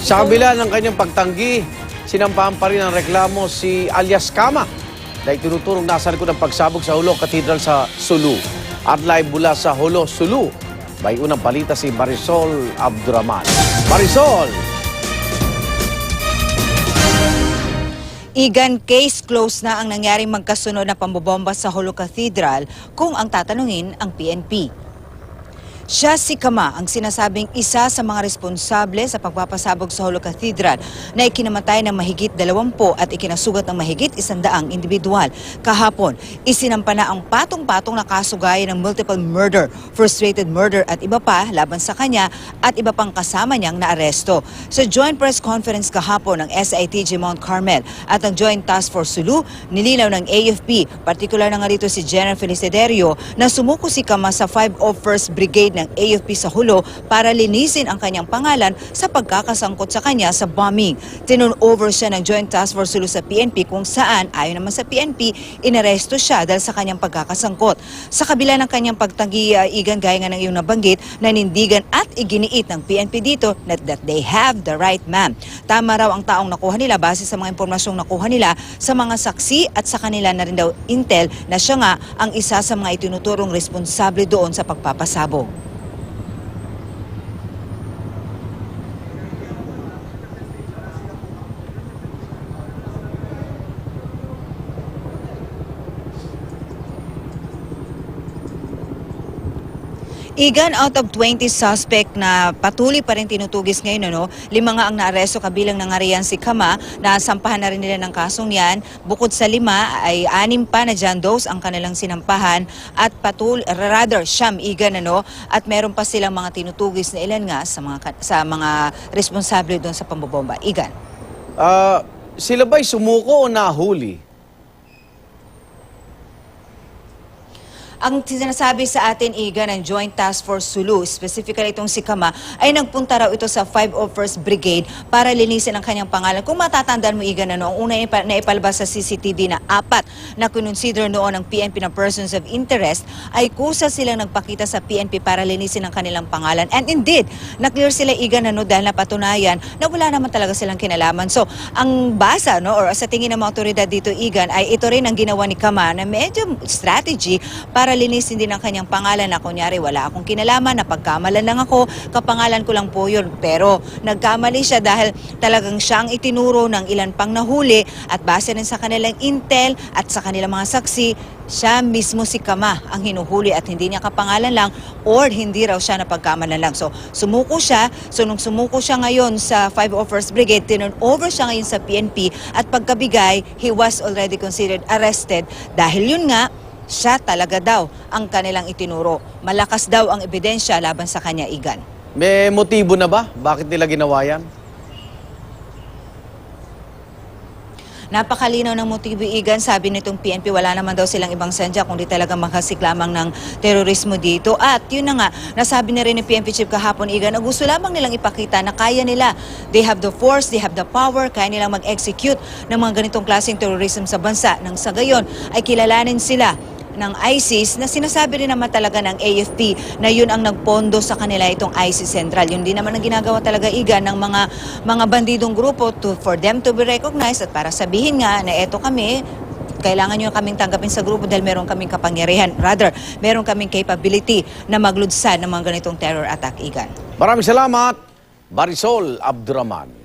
Sa kabila ng kanyang pagtanggi, sinampahan pa rin ang reklamo si alias Kama na itinuturong nasa likod ng pagsabog sa Jolo Cathedral sa Sulu. At live mula sa Jolo, Sulu, may unang balita si Marisol Abduraman. Marisol! Igan, case closed na ang nangyaring magkasunod na pambobomba sa Jolo Cathedral kung ang tatanungin ang PNP. Siya si Kama ang sinasabing isa sa mga responsable sa pagpapasabog sa Jolo Cathedral na ikinamatay ng mahigit 20 at ikinasugat ng mahigit 100 individual. Kahapon, isinampa na ang patong-patong na kaso gaya ng multiple murder, frustrated murder at iba pa laban sa kanya at iba pang kasama niyang naaresto. Sa joint press conference kahapon ng SITG Mount Carmel at ang Joint Task Force Sulu, nilinaw ng AFP, partikular na nga rito si General Feliciterio, na sumuko si Kama sa 501st Brigade ng AFP sa Jolo para linisin ang kanyang pangalan sa pagkakasangkot sa kanya sa bombing. Tinurn over siya ng Joint Task Force Sulu sa PNP kung saan, ayon naman sa PNP, inaresto siya dahil sa kanyang pagkakasangkot. Sa kabila ng kanyang pagtanggi, Igan, gaya nga ng iyong nabanggit, nanindigan at iginiit ng PNP dito that they have the right man. Tama raw ang taong nakuha nila base sa mga impormasyong nakuha nila sa mga saksi at sa kanila na rin daw intel na siya nga ang isa sa mga itinuturong responsable doon sa pagpapasabog. Igan, out of 20 suspect na patuloy pa rin tinutugis ngayon, 5 nga ang naaresto kabilang ng ariyan si Kama na sampahan na rin nila ng kasong yan. Bukod sa 5 ay 6 pa na John Does ang kanilang sinampahan at siyam, Igan, at meron pa silang mga tinutugis na ilan nga sa mga responsable doon sa pambobomba. Igan. Sila ba'y sumuko o nahuli? Ang sinasabi sa atin, Igan, ng Joint Task Force Sulu, specifically itong si Kama, ay nagpunta raw ito sa 501st Brigade para linisin ang kanyang pangalan. Kung matatandaan mo, Igan, ang una na ipalabas sa CCTV na 4 na kinonsider noon ng PNP na persons of interest, ay kusa silang nagpakita sa PNP para linisin ang kanilang pangalan. And indeed, na-clear sila, Igan, dahil napatunayan na wala naman talaga silang kinalaman. So, ang basa, or sa tingin ng mga otoridad dito, Igan, ay ito rin ang ginawa ni Kama na medyo strategy para linisin din ang kanyang pangalan na kunyari wala akong kinalaman, napagkamalan lang ako, kapangalan ko lang po yun. Pero nagkamali siya dahil talagang siya ang itinuro ng ilan pang nahuli at base rin sa kanilang intel at sa kanilang mga saksi, siya mismo si Kama ang hinuhuli at hindi niya kapangalan lang or hindi raw siya napagkamalan lang. So sumuko siya. So nung sumuko siya ngayon sa 501st Brigade, tinurn over siya ngayon sa PNP at pagkabigay, he was already considered arrested dahil yun nga, siya talaga daw ang kanilang itinuro. Malakas daw ang ebidensya laban sa kanya, Igan. May motibo na ba? Bakit nila ginawa yan? Napakalinaw ng motibo, Igan. Sabi nitong PNP, wala naman daw silang ibang sandya kundi talaga makasik lamang ng terorismo dito. At yun na nga, nasabi na rin ni PNP Chief kahapon, Igan, na gusto lamang nilang ipakita na kaya nila. They have the force, they have the power, kaya nilang mag-execute ng mga ganitong klaseng terrorism sa bansa. Nang sa gayon ay kilalanin sila ng ISIS na sinasabi rin naman talaga ng AFP na yun ang nagpondo sa kanila itong ISIS Central. Yun din naman ang ginagawa talaga, Igan, ng mga bandidong grupo for them to be recognized at para sabihin nga na eto kami, kailangan nyo kaming tanggapin sa grupo dahil meron kaming kapangyarihan. Rather, meron kaming capability na magludsad ng mga ganitong terror attack, Igan. Maraming salamat, Marisol Abduraman.